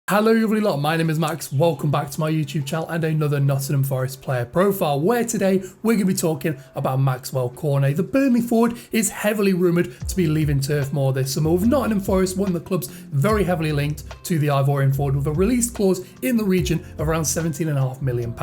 Hello everybody lot, my name is Max, welcome back to my YouTube channel and another Nottingham Forest player profile, where today we're going to be talking about Maxwel Cornet. The Burnley forward is heavily rumoured to be leaving Turf Moor this summer, with Nottingham Forest, one of the clubs very heavily linked to the Ivorian forward, with a release clause in the region of around £17.5 million.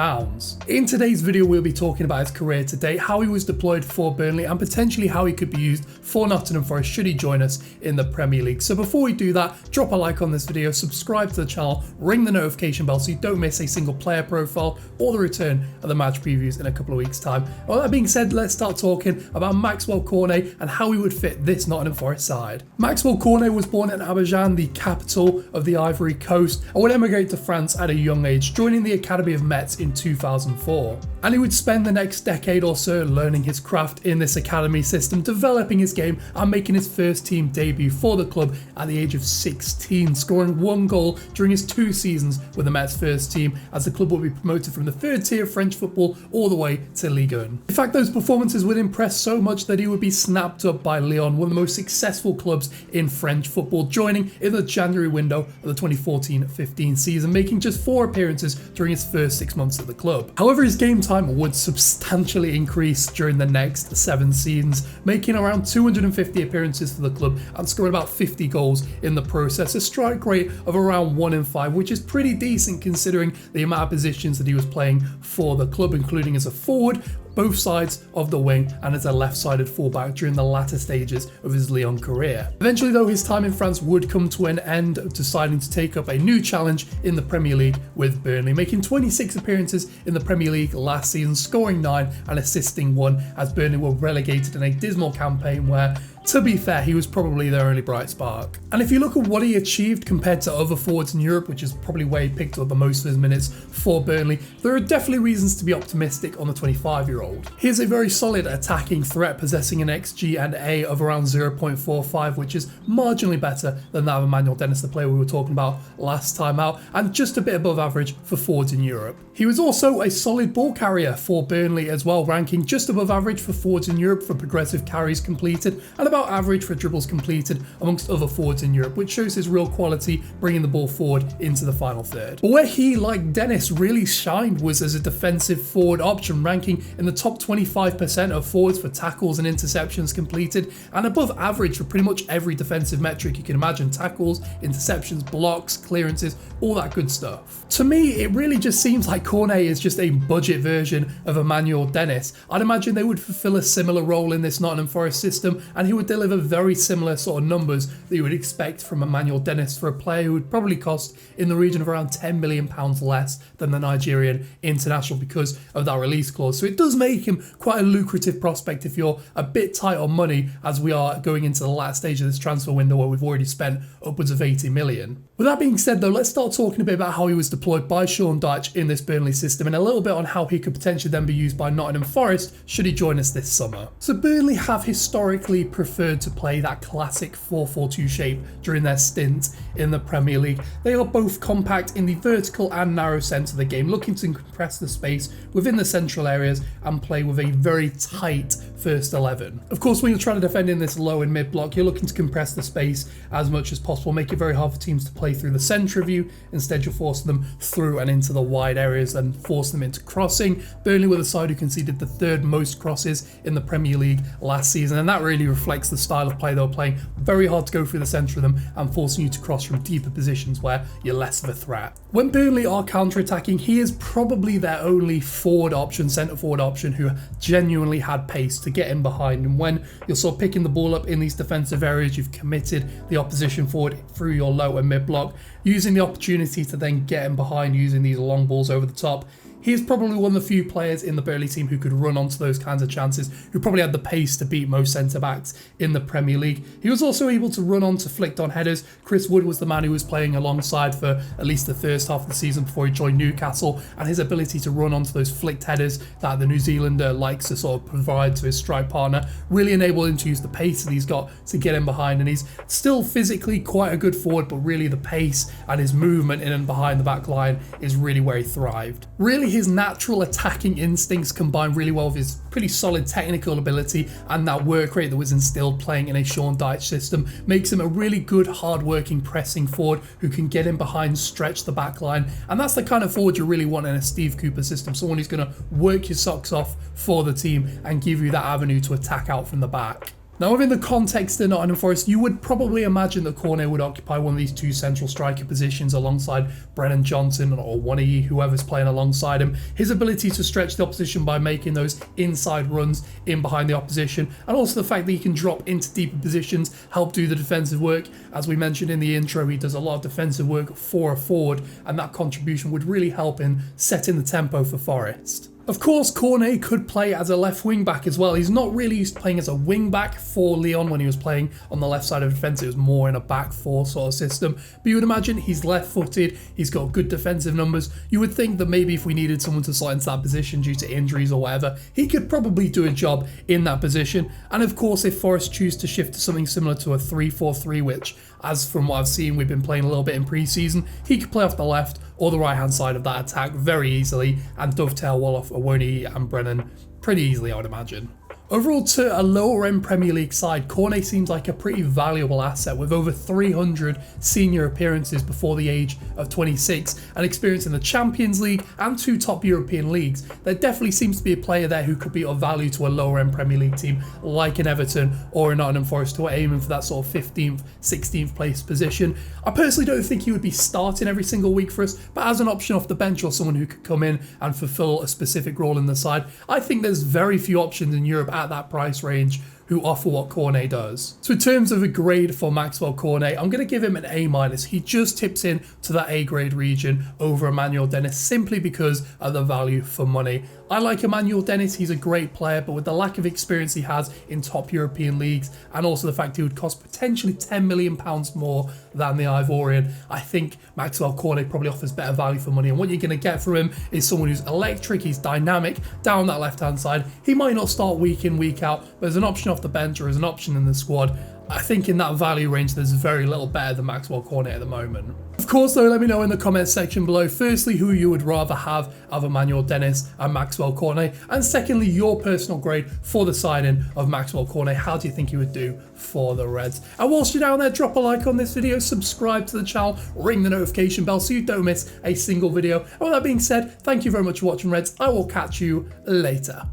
In today's video we'll be talking about his career to date, how he was deployed for Burnley and potentially how he could be used for Nottingham Forest should he join us in the Premier League. So before we do that, drop a like on this video, subscribe to the channel, ring the notification bell so you don't miss a single player profile or the return of the match previews in a couple of weeks time. Well, that being said, let's start talking about Maxwel Cornet and how he would fit this Nottingham Forest side. Maxwel Cornet was born in Abidjan, the capital of the Ivory Coast, and would emigrate to France at a young age, joining the Academy of Metz in 2004. And he would spend the next decade or so learning his craft in this academy system, developing his game and making his first team debut for the club at the age of 16, scoring one goal during his 2 seasons with the Metz first team, as the club will be promoted from the 3rd tier of French football all the way to Ligue 1. In fact, those performances would impress so much that he would be snapped up by Lyon, one of the most successful clubs in French football, joining in the January window of the 2014-15 season, making just 4 appearances during his first 6 months at the club. However, his game time would substantially increase during the next 7 seasons, making around 250 appearances for the club and scoring about 50 goals in the process, a strike rate of around 1 in 5, which is pretty decent considering the amount of positions that he was playing for the club, including as a forward, both sides of the wing, and as a left-sided fullback during the latter stages of his Lyon career. Eventually though, his time in France would come to an end, deciding to take up a new challenge in the Premier League with Burnley, making 26 appearances in the Premier League last season, scoring 9 and assisting 1, as Burnley were relegated in a dismal campaign where, to be fair, he was probably their only bright spark. And if you look at what he achieved compared to other forwards in Europe, which is probably where he picked up the most of his minutes for Burnley, there are definitely reasons to be optimistic on the 25-year-old. He is a very solid attacking threat, possessing an XG and A of around 0.45, which is marginally better than that of Emmanuel Dennis, the player we were talking about last time out, and just a bit above average for forwards in Europe. He was also a solid ball carrier for Burnley as well, ranking just above average for forwards in Europe for progressive carries completed, and about average for dribbles completed amongst other forwards in Europe, which shows his real quality bringing the ball forward into the final third. But where he, like Dennis, really shined was as a defensive forward option, ranking in the top 25% of forwards for tackles and interceptions completed, and above average for pretty much every defensive metric you can imagine: tackles, interceptions, blocks, clearances, all that good stuff. To me, it really just seems like Cornet is just a budget version of Emmanuel Dennis. I'd imagine they would fulfill a similar role in this Nottingham Forest system, and he would deliver very similar sort of numbers that you would expect from Emmanuel Dennis for a player who would probably cost in the region of around £10 million less than the Nigerian international because of that release clause. So it does make him quite a lucrative prospect if you're a bit tight on money, as we are going into the last stage of this transfer window where we've already spent upwards of 80 million. With that being said though, let's start talking a bit about how he was deployed by Sean Dyche in this Burnley system, and a little bit on how he could potentially then be used by Nottingham Forest should he join us this summer. So Burnley have historically preferred to play that classic 4-4-2 shape during their stint in the Premier League. They are both compact in the vertical and narrow sense of the game, looking to compress the space within the central areas and play with a very tight first 11. Of course, when you're trying to defend in this low and mid block, you're looking to compress the space as much as possible, make it very hard for teams to play through the centre of you. Instead, you're forcing them through and into the wide areas and forcing them into crossing. Burnley were the side who conceded the 3rd most crosses in the Premier League last season, and that really reflects the style of play they were playing. Very hard to go through the centre of them and forcing you to cross from deeper positions where you're less of a threat. When Burnley are counter-attacking, he is probably their only forward option, centre forward option, who genuinely had pace to get in behind. And when you're sort of picking the ball up in these defensive areas, you've committed the opposition forward through your low and mid block, using the opportunity to then get in behind using these long balls over the top. He is probably one of the few players in the Burnley team who could run onto those kinds of chances, who probably had the pace to beat most centre-backs in the Premier League. He was also able to run onto flicked-on headers. Chris Wood was the man who was playing alongside for at least the first half of the season before he joined Newcastle, and his ability to run onto those flicked headers that the New Zealander likes to sort of provide to his strike partner really enabled him to use the pace that he's got to get in behind. And he's still physically quite a good forward, but really the pace and his movement in and behind the back line is really where he thrived. Really, his natural attacking instincts combined really well with his pretty solid technical ability and that work rate that was instilled playing in a Sean Dyche system makes him a really good hard-working pressing forward who can get in behind, stretch the back line, and that's the kind of forward you really want in a Steve Cooper system, someone who's going to work your socks off for the team and give you that avenue to attack out from the back. Now, within the context of Nottingham Forest, you would probably imagine that Cornet would occupy one of these two central striker positions alongside Brennan Johnson or one of whoever's playing alongside him. His ability to stretch the opposition by making those inside runs in behind the opposition, and also the fact that he can drop into deeper positions, help do the defensive work. As we mentioned in the intro, he does a lot of defensive work for a forward, and that contribution would really help in setting the tempo for Forest. Of course, Cornet could play as a left wing back as well. He's not really used to playing as a wing back for Lyon when he was playing on the left side of defence. It was more in a back four sort of system. But you would imagine he's left footed, he's got good defensive numbers. You would think that maybe if we needed someone to slot into that position due to injuries or whatever, he could probably do a job in that position. And of course, if Forest choose to shift to something similar to a 3-4-3, which, as from what I've seen, we've been playing a little bit in pre-season, he could play off the left or the right hand side of that attack very easily and dovetail well off Awoni and Brennan pretty easily, I would imagine. Overall, to a lower end Premier League side, Cornet seems like a pretty valuable asset with over 300 senior appearances before the age of 26 and experience in the Champions League and 2 top European leagues. There definitely seems to be a player there who could be of value to a lower end Premier League team like an Everton or a Nottingham Forest who are aiming for that sort of 15th, 16th place position. I personally don't think he would be starting every single week for us, but as an option off the bench or someone who could come in and fulfill a specific role in the side, I think there's very few options in Europe at that price range who offer what Cornet does. So in terms of a grade for Maxwel Cornet, I'm going to give him an A-. He just tips in to that A grade region over Emmanuel Dennis simply because of the value for money. I like Emmanuel Dennis, he's a great player, but with the lack of experience he has in top European leagues and also the fact he would cost potentially £10 million more than the Ivorian, I think Maxwel Cornet probably offers better value for money, and what you're going to get from him is someone who's electric, he's dynamic down that left hand side. He might not start week in, week out, but as an option off the bench or as an option in the squad, I think in that value range there's very little better than Maxwel Cornet at the moment. Of course though, let me know in the comments section below, firstly who you would rather have of Emmanuel Dennis and Maxwel Cornet, and secondly your personal grade for the signing of Maxwel Cornet. How do you think he would do for the Reds? And whilst you're down there, drop a like on this video, subscribe to the channel, ring the notification bell so you don't miss a single video. And with that being said, thank you very much for watching, Reds. I will catch you later.